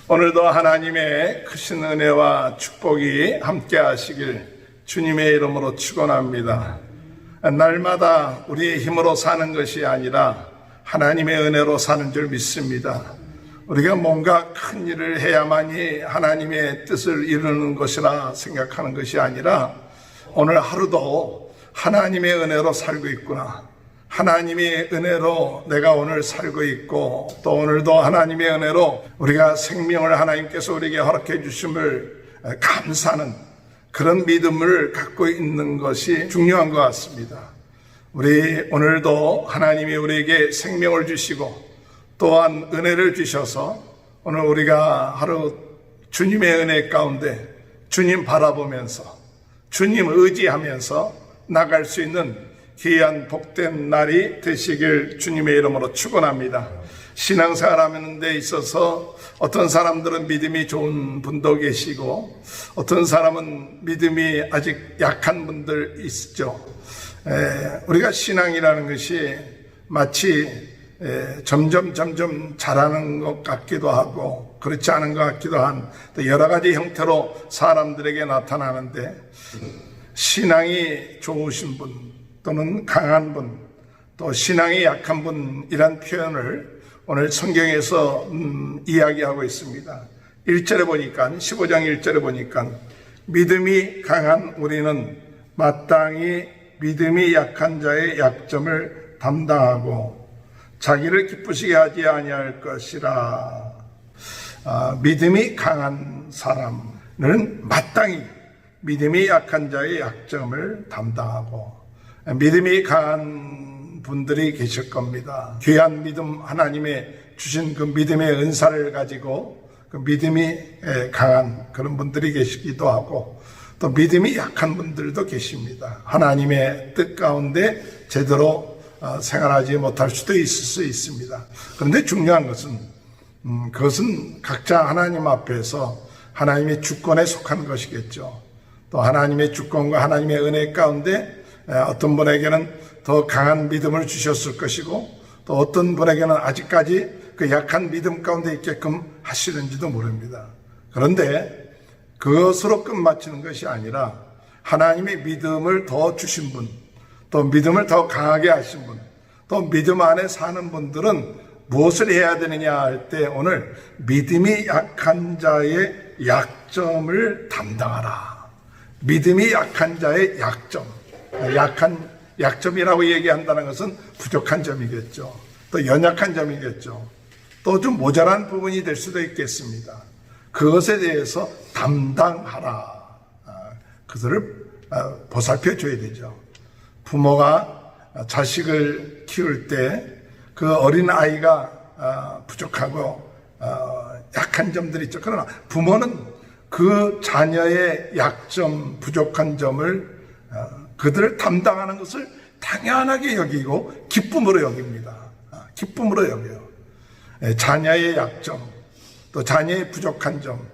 오늘도 하나님의 크신 은혜와 축복이 함께 하시길 주님의 이름으로 축원합니다. 날마다 우리의 힘으로 사는 것이 아니라 하나님의 은혜로 사는 줄 믿습니다. 우리가 뭔가 큰 일을 해야만이 하나님의 뜻을 이루는 것이라 생각하는 것이 아니라 오늘 하루도 하나님의 은혜로 살고 있구나. 하나님의 은혜로 내가 오늘 살고 있고 또 오늘도 하나님의 은혜로 우리가 생명을 하나님께서 우리에게 허락해 주심을 감사하는 그런 믿음을 갖고 있는 것이 중요한 것 같습니다. 우리 오늘도 하나님이 우리에게 생명을 주시고 또한 은혜를 주셔서 오늘 우리가 하루 주님의 은혜 가운데 주님 바라보면서 주님 의지하면서 나갈 수 있는 귀한 복된 날이 되시길 주님의 이름으로 축원합니다. 신앙생활하는 데 있어서 어떤 사람들은 믿음이 좋은 분도 계시고 어떤 사람은 믿음이 아직 약한 분들 있죠. 우리가 신앙이라는 것이 마치 점점 잘하는 것 같기도 하고 그렇지 않은 것 같기도 한 여러 가지 형태로 사람들에게 나타나는데 신앙이 좋으신 분 또는 강한 분, 또 신앙이 약한 분이란 표현을 오늘 성경에서 이야기하고 있습니다. 1절에 보니까 15장 1절에 보니까 믿음이 강한 우리는 마땅히 믿음이 약한 자의 약점을 담당하고 자기를 기쁘시게 하지 아니할 것이라. 믿음이 강한 사람은 마땅히 믿음이 약한 자의 약점을 담당하고 믿음이 강한 분들이 계실 겁니다. 귀한 믿음, 하나님의 주신 그 믿음의 은사를 가지고 그 믿음이 강한 그런 분들이 계시기도 하고 또 믿음이 약한 분들도 계십니다. 하나님의 뜻 가운데 제대로 생활하지 못할 수도 있을 수 있습니다. 그런데 중요한 것은 그것은 각자 하나님 앞에서 하나님의 주권에 속한 것이겠죠. 또 하나님의 주권과 하나님의 은혜 가운데 어떤 분에게는 더 강한 믿음을 주셨을 것이고 또 어떤 분에게는 아직까지 그 약한 믿음 가운데 있게끔 하시는지도 모릅니다. 그런데 그것으로 끝마치는 것이 아니라 하나님의 믿음을 더 주신 분, 또 믿음을 더 강하게 하신 분, 또 믿음 안에 사는 분들은 무엇을 해야 되느냐 할 때 오늘 믿음이 약한 자의 약점을 담당하라. 믿음이 약한 자의 약점. 약점이라고 얘기한다는 것은 부족한 점이겠죠. 또 연약한 점이겠죠. 또 좀 모자란 부분이 될 수도 있겠습니다. 그것에 대해서 담당하라. 그들을 보살펴 줘야 되죠. 부모가 자식을 키울 때 그 어린 아이가 부족하고 약한 점들이 있죠. 그러나 부모는 그 자녀의 약점, 부족한 점을 그들을 담당하는 것을 당연하게 여기고 기쁨으로 여깁니다. 기쁨으로 여겨요. 자녀의 약점, 또 자녀의 부족한 점,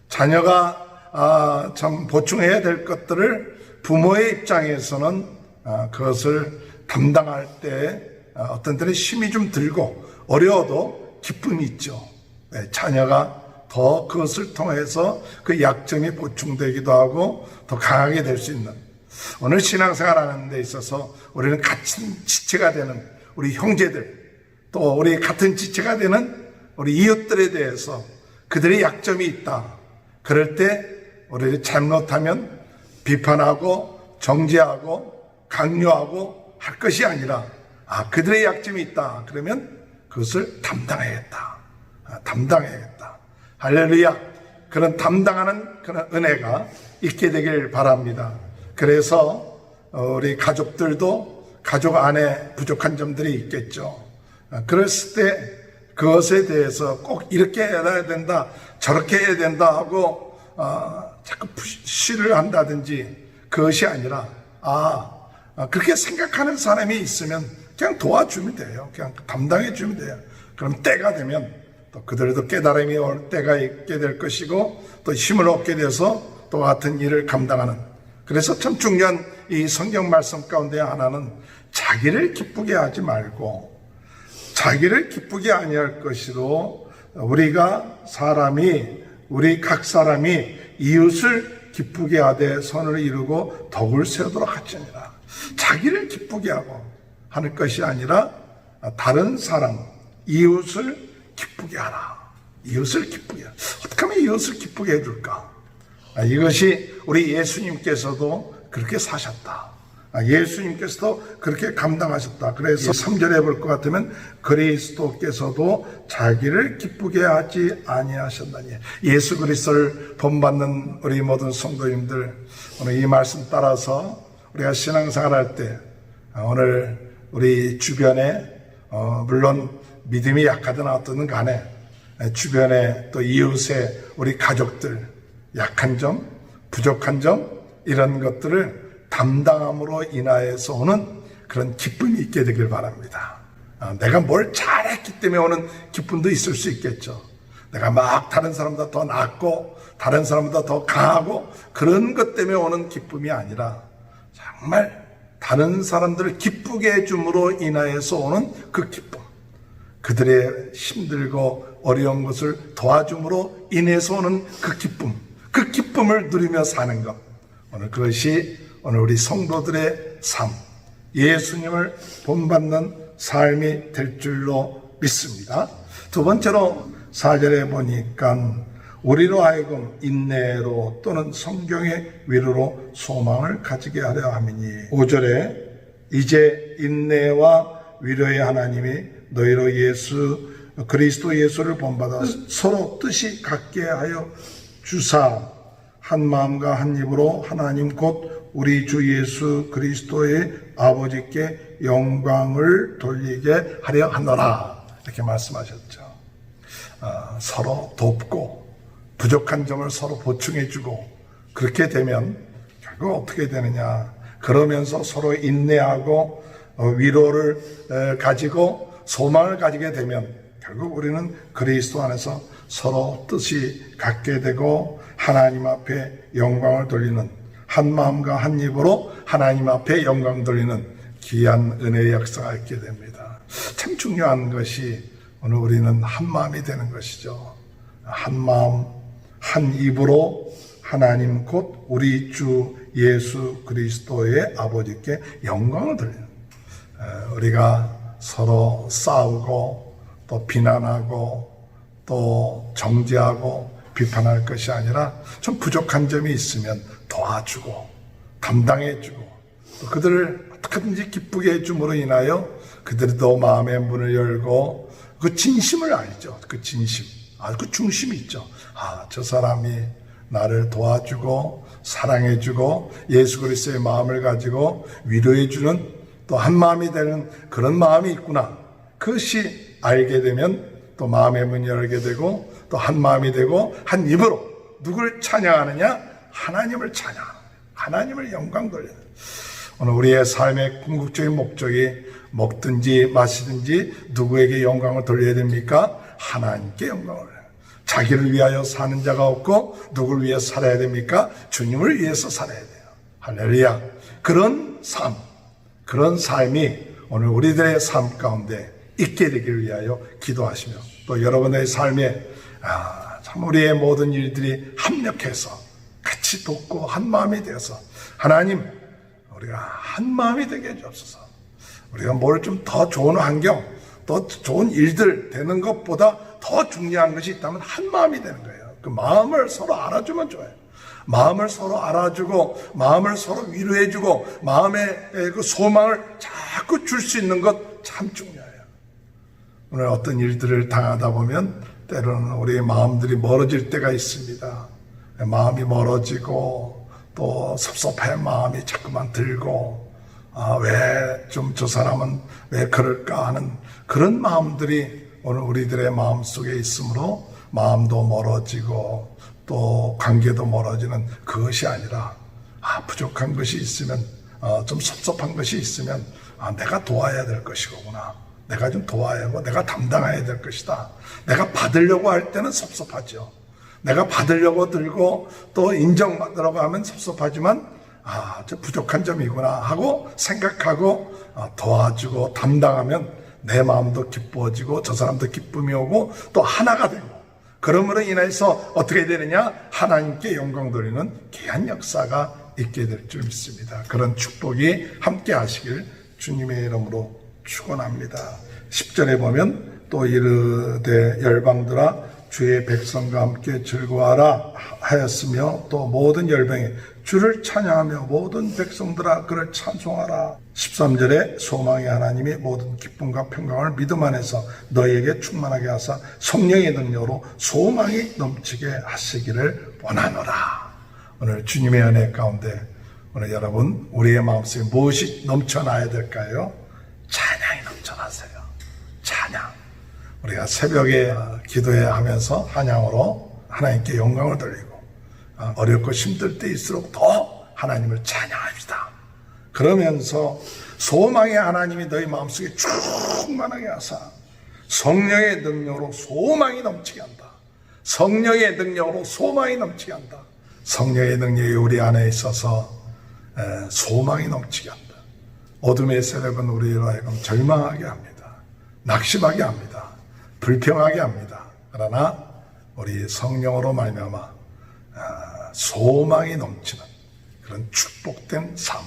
자녀가 참 보충해야 될 것들을 부모의 입장에서는 그것을 담당할 때 어떤 때는 힘이 좀 들고 어려워도 기쁨이 있죠. 자녀가 더 그것을 통해서 그 약점이 보충되기도 하고 더 강하게 될 수 있는 오늘 신앙생활 하는 데 있어서 우리는 같은 지체가 되는 우리 형제들 또 우리 같은 지체가 되는 우리 이웃들에 대해서 그들의 약점이 있다. 그럴 때 우리를 잘못하면 비판하고 정죄하고 강요하고 할 것이 아니라 그들의 약점이 있다. 그러면 그것을 담당해야겠다. 담당해야겠다. 할렐루야. 그런 담당하는 그런 은혜가 있게 되길 바랍니다. 그래서 우리 가족들도 가족 안에 부족한 점들이 있겠죠. 그랬을 때 그것에 대해서 꼭 이렇게 해야 된다, 저렇게 해야 된다 하고 자꾸 푸시를 한다든지 그것이 아니라 그렇게 생각하는 사람이 있으면 그냥 도와주면 돼요. 그냥 담당해 주면 돼요. 그럼 때가 되면 또 그들도 깨달음이 올 때가 있게 될 것이고 또 힘을 얻게 돼서 또 같은 일을 감당하는. 그래서 참 중요한 이 성경 말씀 가운데 하나는 자기를 기쁘게 하지 말고 자기를 기쁘게 아니할 것이로 우리 각 사람이 이웃을 기쁘게 하되 선을 이루고 덕을 세우도록 하시니라. 자기를 기쁘게 하고 하는 것이 아니라 다른 사람, 이웃을 기쁘게 하라. 이웃을 기쁘게 하라. 어떻게 하면 이웃을 기쁘게 해줄까? 이것이 우리 예수님께서도 그렇게 사셨다. 예수님께서도 그렇게 감당하셨다. 그래서 3절에 볼 것 같으면 그리스도께서도 자기를 기쁘게 하지 아니하셨나니. 예수 그리스도를 본받는 우리 모든 성도님들, 오늘 이 말씀 따라서 우리가 신앙생활 할 때 오늘 우리 주변에 물론 믿음이 약하든 어떻든 간에 주변에 또 이웃에 우리 가족들 약한 점, 부족한 점 이런 것들을 담당함으로 인하여서 오는 그런 기쁨이 있게 되길 바랍니다. 내가 뭘 잘했기 때문에 오는 기쁨도 있을 수 있겠죠. 내가 막 다른 사람보다 더 낫고 다른 사람보다 더 강하고 그런 것 때문에 오는 기쁨이 아니라 정말 다른 사람들을 기쁘게 해줌으로 인하여서 오는 그 기쁨, 그들의 힘들고 어려운 것을 도와줌으로 인해서 오는 그 기쁨을 누리며 사는 것, 오늘 그것이 오늘 우리 성도들의 삶, 예수님을 본받는 삶이 될 줄로 믿습니다. 두 번째로 4절에 보니까 우리로 하여금 인내로 또는 성경의 위로로 소망을 가지게 하려 함이니. 5절에 이제 인내와 위로의 하나님이 너희로 그리스도 예수를 본받아 서로 뜻이 같게 하여 주사 한 마음과 한 입으로 하나님 곧 우리 주 예수 그리스도의 아버지께 영광을 돌리게 하려 하노라. 이렇게 말씀하셨죠. 서로 돕고 부족한 점을 서로 보충해주고 그렇게 되면 결국 어떻게 되느냐. 그러면서 서로 인내하고 위로를 가지고 소망을 가지게 되면 결국 우리는 그리스도 안에서 서로 뜻이 같게 되고 하나님 앞에 영광을 돌리는, 한 마음과 한 입으로 하나님 앞에 영광 돌리는 귀한 은혜의 역사가 있게 됩니다. 참 중요한 것이 오늘 우리는 한 마음이 되는 것이죠. 한 마음 한 입으로 하나님 곧 우리 주 예수 그리스도의 아버지께 영광을 돌리는, 우리가 서로 싸우고 또 비난하고 또 정죄하고 비판할 것이 아니라 좀 부족한 점이 있으면 도와주고 담당해주고 또 그들을 어떻게든지 기쁘게 해줌으로 인하여 그들이 더 마음의 문을 열고 그 진심을 알죠. 그 진심, 그 중심이 있죠. 저 사람이 나를 도와주고 사랑해주고 예수 그리스도의 마음을 가지고 위로해주는 또 한 마음이 되는 그런 마음이 있구나. 그것이 알게 되면 또 마음의 문을 열게 되고 또 한 마음이 되고 한 입으로 누굴 찬양하느냐? 하나님을 찬양하는, 하나님을 영광 돌리는. 오늘 우리의 삶의 궁극적인 목적이 먹든지 마시든지 누구에게 영광을 돌려야 됩니까? 하나님께 영광을. 자기를 위하여 사는 자가 없고 누구를 위해 살아야 됩니까? 주님을 위해서 살아야 돼요. 할렐루야. 그런 삶, 그런 삶이 오늘 우리들의 삶 가운데 있게 되기를 위하여 기도하시며 또 여러분의 삶에 참 우리의 모든 일들이 합력해서 같이 돕고 한 마음이 되어서 하나님, 우리가 한 마음이 되게 해주옵소서. 우리가 뭘 좀 더 좋은 환경, 더 좋은 일들 되는 것보다 더 중요한 것이 있다면 한 마음이 되는 거예요. 그 마음을 서로 알아주면 좋아요. 마음을 서로 알아주고 마음을 서로 위로해주고 마음의 그 소망을 자꾸 줄 수 있는 것 참 중요해요. 오늘 어떤 일들을 당하다 보면 때로는 우리의 마음들이 멀어질 때가 있습니다. 마음이 멀어지고 또 섭섭한 마음이 자꾸만 들고 왜 좀 저 사람은 왜 그럴까 하는 그런 마음들이 오늘 우리들의 마음 속에 있으므로 마음도 멀어지고 또 관계도 멀어지는 그것이 아니라 부족한 것이 있으면 좀 섭섭한 것이 있으면 내가 도와야 될 것이구나. 내가 좀 도와야 하고 내가 담당해야 될 것이다. 내가 받으려고 할 때는 섭섭하죠. 내가 받으려고 들고 또 인정받으려고 하면 섭섭하지만 저 부족한 점이구나 하고 생각하고 도와주고 담당하면 내 마음도 기뻐지고 저 사람도 기쁨이 오고 또 하나가 되고, 그러므로 인해서 어떻게 되느냐? 하나님께 영광 돌리는 귀한 역사가 있게 될 줄 믿습니다. 그런 축복이 함께 하시길 주님의 이름으로 축원합니다. 10절에 보면 또 이르되 열방들아 주의 백성과 함께 즐거워하라 하였으며, 또 모든 열방에 주를 찬양하며 모든 백성들아 그를 찬송하라. 13절에 소망의 하나님이 모든 기쁨과 평강을 믿음 안에서 너희에게 충만하게 하사 성령의 능력으로 소망이 넘치게 하시기를 원하노라. 오늘 주님의 은혜 가운데 오늘 여러분, 우리의 마음속에 무엇이 넘쳐나야 될까요? 찬양이 넘쳐나세요. 찬양. 우리가 새벽에 기도해야 하면서 찬양으로 하나님께 영광을 돌리고, 어렵고 힘들 때일수록 더 하나님을 찬양합시다. 그러면서 소망의 하나님이 너희 마음속에 충만하게 하사 성령의 능력으로 소망이 넘치게 한다. 성령의 능력으로 소망이 넘치게 한다. 성령의 능력이 우리 안에 있어서 소망이 넘치게 한다. 어둠의 세력은 우리로 하여금 절망하게 합니다. 낙심하게 합니다. 불평하게 합니다. 그러나 우리 성령으로 말미암아 소망이 넘치는 그런 축복된 삶,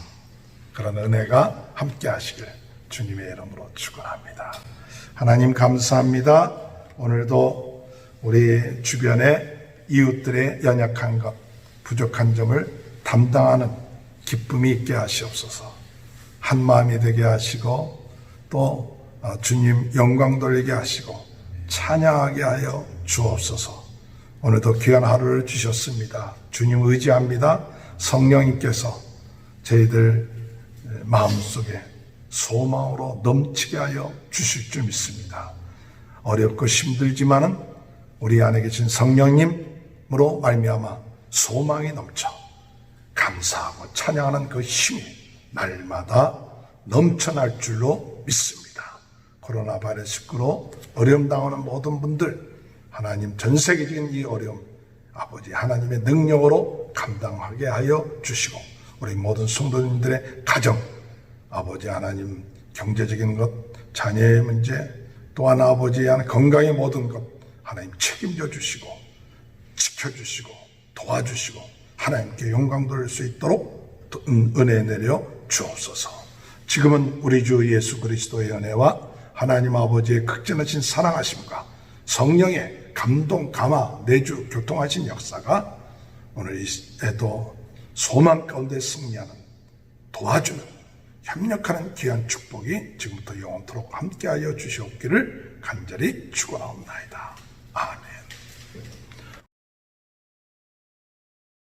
그런 은혜가 함께 하시길 주님의 이름으로 축원합니다. 하나님 감사합니다. 오늘도 우리 주변의 이웃들의 연약한 것, 부족한 점을 담당하는 기쁨이 있게 하시옵소서. 한 마음이 되게 하시고 또 주님 영광 돌리게 하시고 찬양하게 하여 주옵소서. 오늘도 귀한 하루를 주셨습니다. 주님 의지합니다. 성령님께서 저희들 마음속에 소망으로 넘치게 하여 주실 줄 믿습니다. 어렵고 힘들지만은 우리 안에 계신 성령님으로 말미암아 소망이 넘쳐 감사하고 찬양하는 그 힘이 날마다 넘쳐날 줄로 믿습니다. 코로나 바이러스로 어려움 당하는 모든 분들, 하나님 전 세계적인 이 어려움 아버지 하나님의 능력으로 감당하게 하여 주시고, 우리 모든 성도님들의 가정 아버지 하나님 경제적인 것, 자녀의 문제, 또한 아버지의 건강의 모든 것 하나님 책임져 주시고 지켜주시고 도와주시고 하나님께 영광 돌릴 수 있도록 은혜 내려 주옵소서. 지금은 우리 주 예수 그리스도의 은혜와 하나님 아버지의 극진하신 사랑하심과 성령의 감동, 감화, 내주, 교통하신 역사가 오늘 이에도 소망 가운데 승리하는, 도와주는, 협력하는 귀한 축복이 지금부터 영원토록 함께하여 주시옵기를 간절히 축원하옵나이다.